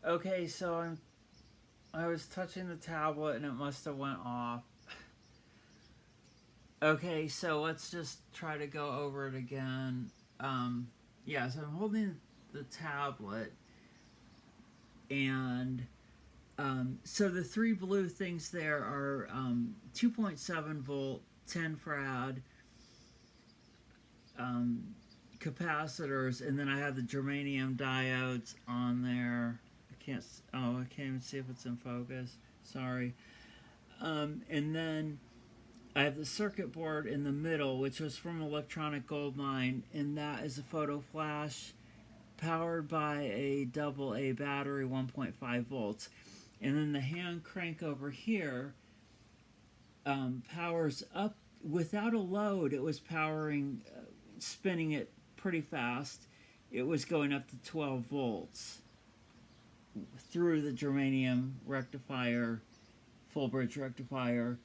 Okay, so I was touching the tablet and it must have went off. Okay, so let's just try to go over it again. Yeah, so I'm holding the tablet, and so the three blue things there are 2.7 volt, 10 farad um, capacitors, and then I have the germanium diodes on there. I can't even see if it's in focus. Sorry. And then I have the circuit board in the middle, which was from Electronic Goldmine, and that is a photo flash powered by a AA battery, 1.5 volts. And then the hand crank over here powers up without a load. It was powering, spinning it pretty fast. It was going up to 12 volts through the germanium rectifier, full bridge rectifier.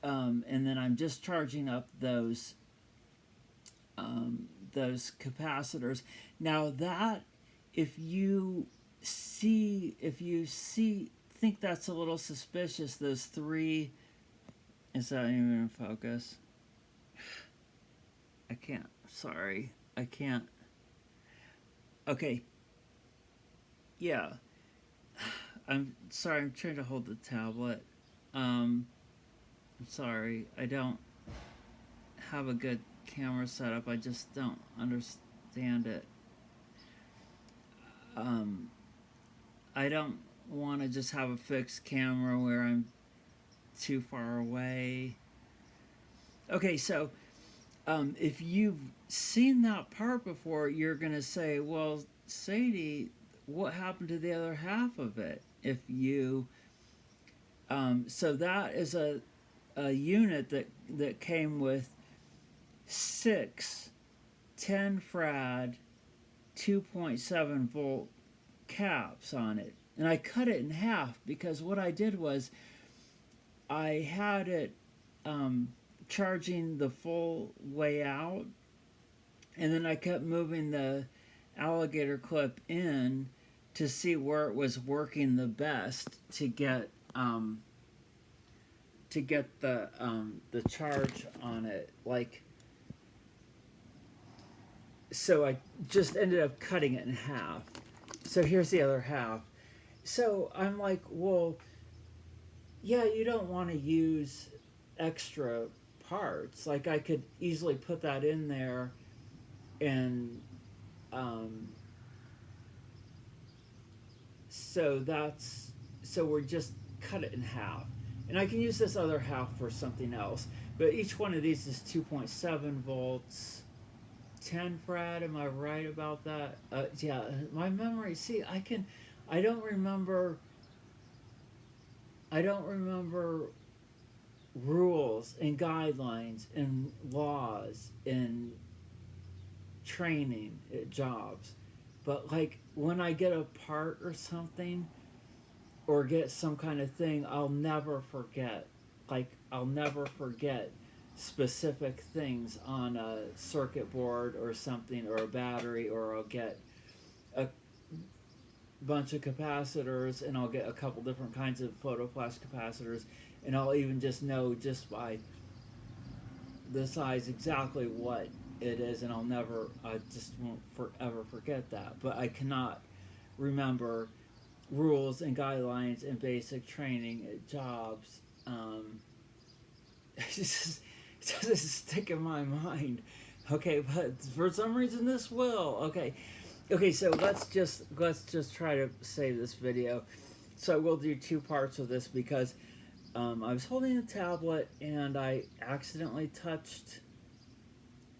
And then I'm just charging up those capacitors. Now that if you think that's a little suspicious, those three, is that even in focus? I can't. Sorry, I can't. Okay. Yeah. I'm sorry. I'm trying to hold the tablet. I'm sorry. I don't have a good camera setup. I just don't understand it. I don't want to just have a fixed camera where I'm too far away. Okay, so if you've seen that part before, you're going to say, well, Sadie, what happened to the other half of it? If you, so that is a unit that came with 6 10 farad 2.7 volt caps on it, and I cut it in half because what I did was I had it charging the full way out, and then I kept moving the alligator clip in to see where it was working the best to get the charge on it. Like, so I just ended up cutting it in half. So here's the other half. So I'm like, well, yeah, you don't want to use extra parts. Like, I could easily put that in there, and so we're just cut it in half, and I can use this other half for something else. But each one of these is 2.7 volts, 10 farad. Am I right about that? Yeah, my memory. See, I don't remember. I don't remember rules and guidelines and laws and training at jobs. But like when I get a part or something or get some kind of thing, I'll never forget. Like, I'll never forget specific things on a circuit board or something, or a battery, or I'll get a bunch of capacitors, and I'll get a couple different kinds of photo flash capacitors, and I'll even just know just by the size exactly what it is, and I just won't forever forget that. But I cannot remember rules and guidelines and basic training at jobs. It doesn't stick in my mind. Okay, but for some reason this will. Okay, so let's just try to save this video. So we'll do two parts of this because I was holding the tablet and I accidentally touched.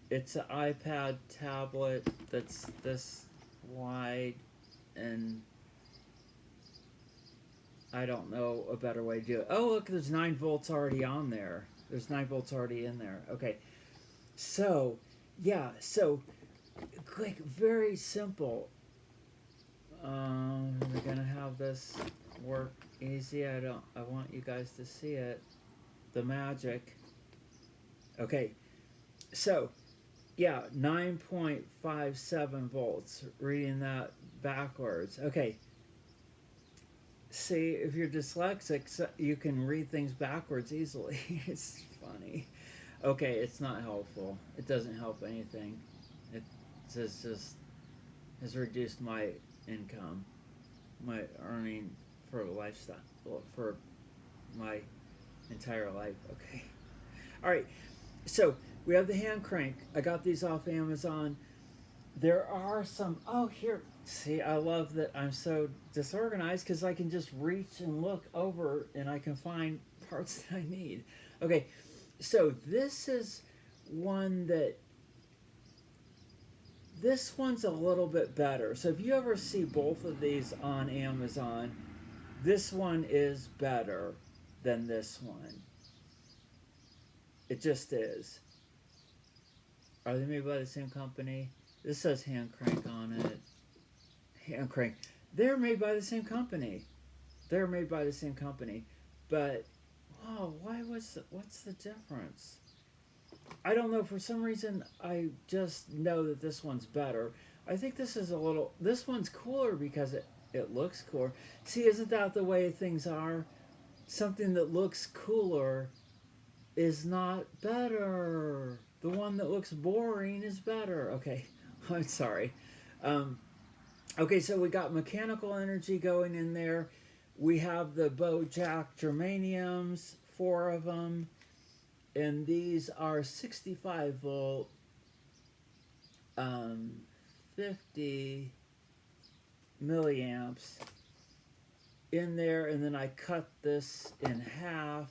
It's an iPad tablet that's this wide, and I don't know a better way to do it. Oh, look, there's 9 volts already on there. There's 9 volts already in there. Okay, so yeah, so like very simple. We're gonna have this work easy. I want you guys to see it. The magic. Okay, so yeah, 9.57 volts. Reading that backwards. Okay, See, if you're dyslexic, you can read things backwards easily. It's funny. Okay, it's not helpful. It doesn't help anything. It just has reduced my income, my earning for lifestyle, for my entire life. Okay. All right. So we have the hand crank. I got these off Amazon. There are some. Oh, here. See, I love that I'm so disorganized because I can just reach and look over and I can find parts that I need. Okay, so this is one that. This one's a little bit better. So if you ever see both of these on Amazon, this one is better than this one. It just is. Are they made by the same company? This says hand crank on it. Hand crank. They're made by the same company. They're made by the same company. But, wow, what's the difference? I don't know. For some reason, I just know that this one's better. I think this one's cooler because it looks cooler. See, isn't that the way things are? Something that looks cooler is not better. The one that looks boring is better. Okay, I'm sorry. Okay, so we got mechanical energy going in there. We have the Bojack germaniums, 4 of them. And these are 65 volt, 50 milliamps in there. And then I cut this in half.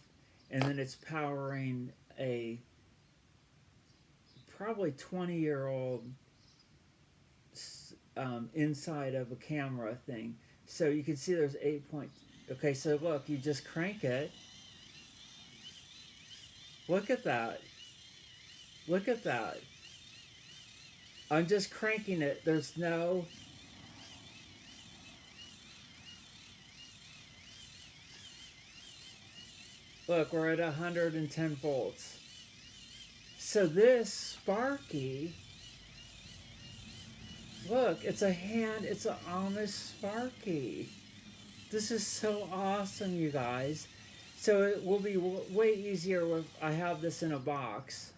And then it's powering a probably 20-year-old inside of a camera thing. So you can see there's 8 points. Okay, so look, you just crank it. Look at that. Look at that. I'm just cranking it. There's no... Look, we're at 110 volts. So this Sparky... Look, it's an Amish Sparky. This is so awesome, you guys. So it will be way easier if I have this in a box.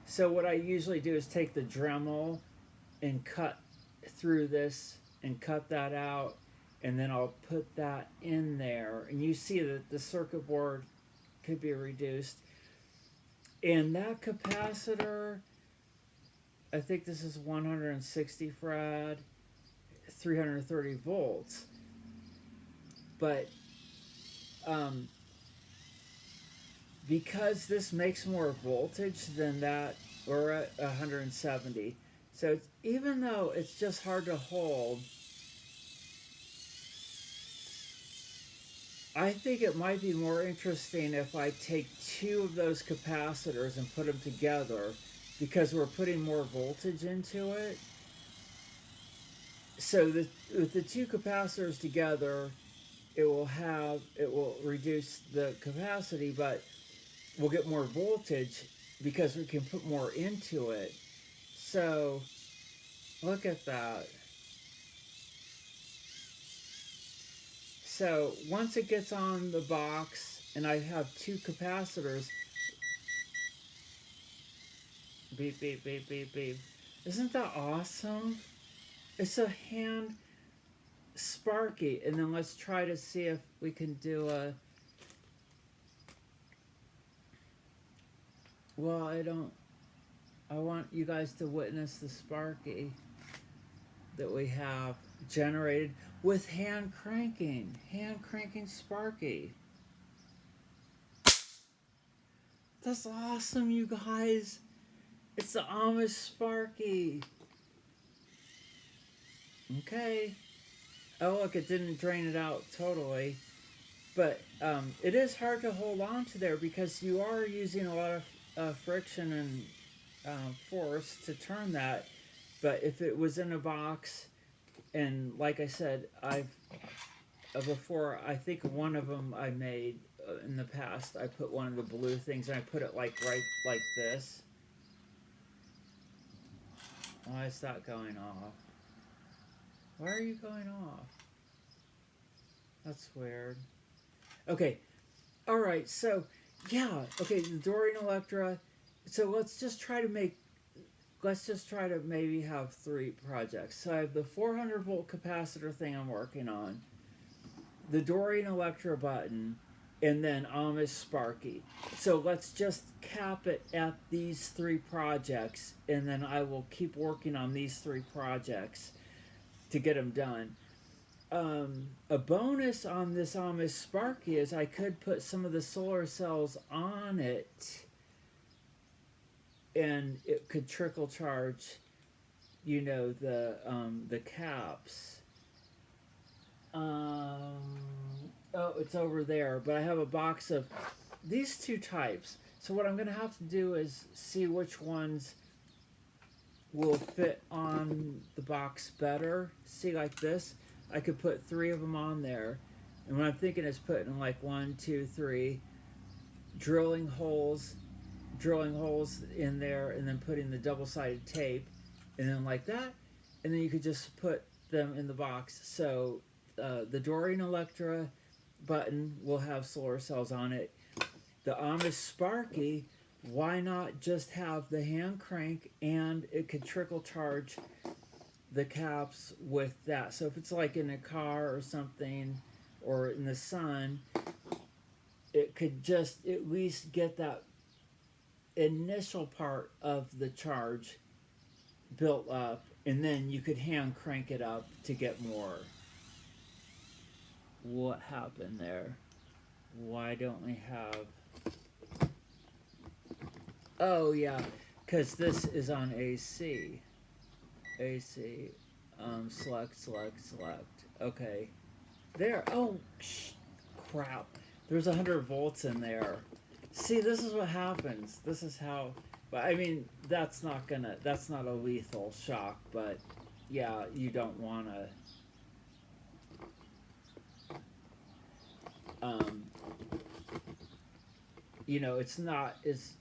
So what I usually do is take the Dremel and cut through this and cut that out, and then I'll put that in there. And you see that the circuit board could be reduced. And that capacitor, I think this is 160 farad, 330 volts. But because this makes more voltage than that, we're at 170. So it's, even though it's just hard to hold, I think it might be more interesting if I take 2 of those capacitors and put them together, because we're putting more voltage into it. So with the 2 capacitors together, it will reduce the capacity, but we'll get more voltage because we can put more into it. So look at that. So once it gets on the box and I have 2 capacitors, beep, beep, beep, beep, beep. Isn't that awesome? It's a hand Sparky. And then let's try to see if we can do a... Well, I want you guys to witness the Sparky that we have generated with hand cranking Sparky. That's awesome, you guys. It's the Amish Sparky. Okay. Oh, look, it didn't drain it out totally. But it is hard to hold on to there because you are using a lot of friction and force to turn that. But if it was in a box, and like I said, before, I think one of them I made in the past, I put one of the blue things and I put it like right like this. Why is that going off? Why are you going off? That's weird. Okay. All right. So, yeah. Okay. The Dorian Electra. So let's just try to maybe have 3 projects. So I have the 400 volt capacitor thing I'm working on, the Dorian Electra button, and then Amish Sparky. So let's just cap it at these 3 projects, and then I will keep working on these 3 projects to get them done. A bonus on this Amish Sparky is I could put some of the solar cells on it, and it could trickle charge, the caps. Oh, it's over there, but I have a box of these 2 types. So what I'm going to have to do is see which ones will fit on the box better. See, like this, I could put 3 of them on there. And what I'm thinking is putting like 1, 2, 3, drilling holes in there, and then putting the double-sided tape, and then like that, and then you could just put them in the box. So the Dorian Electra button will have solar cells on it. The Amish Sparky, why not just have the hand crank, and it could trickle charge the caps with that. So if it's like in a car or something, or in the sun, it could just at least get that initial part of the charge built up, and then you could hand crank it up to get more. What happened there? Why don't we have... Oh yeah, because this is on AC. AC. Select. Okay. There. Oh, crap. There's 100 volts in there. See, this is what happens. This is how... But I mean, that's not a lethal shock, but yeah, you don't want to... it's not as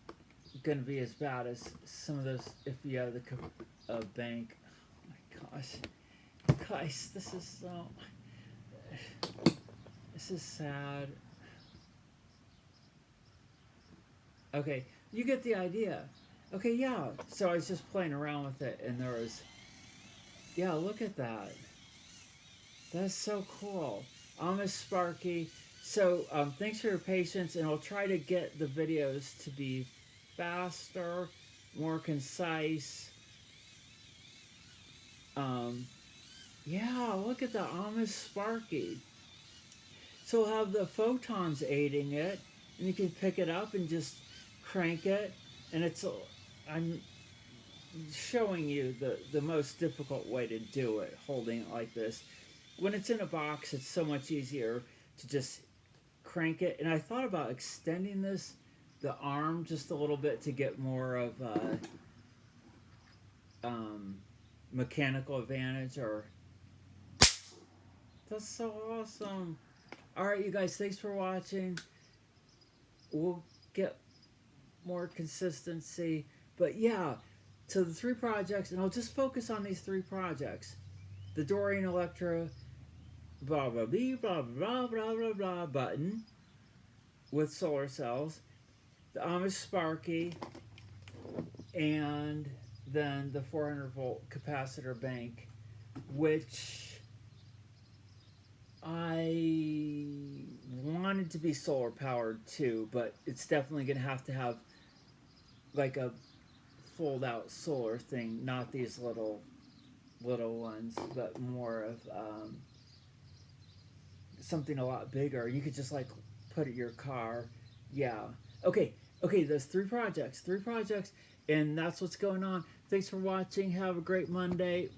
going to be as bad as some of those if you have the bank. Oh my gosh. Guys, this is so... This is sad. Okay, you get the idea. Okay, yeah. So I was just playing around with it, and there was... Yeah, look at that. That's so cool. Amish Sparky. So thanks for your patience, and I'll try to get the videos to be faster, more concise. Yeah, look at the Amish Sparky. So we'll have the photons aiding it, and you can pick it up and just crank it, and I'm showing you the most difficult way to do it, holding it like this. When it's in a box, it's so much easier to just crank it. And I thought about extending the arm just a little bit to get more of a mechanical advantage. Or that's so awesome. Alright, you guys, thanks for watching. We'll get more consistency. But yeah, so the 3 projects, and I'll just focus on these 3 projects. The Dorian Electra blah blah blah blah blah blah blah blah button with solar cells, the Amish Sparky, and then the 400 volt capacitor bank, which I wanted to be solar powered too, but it's definitely gonna have to have like a fold out solar thing, not these little ones, but more of something a lot bigger. You could just like put it in your car. Yeah. Okay, those 3 projects, and that's what's going on. Thanks for watching. Have a great Monday.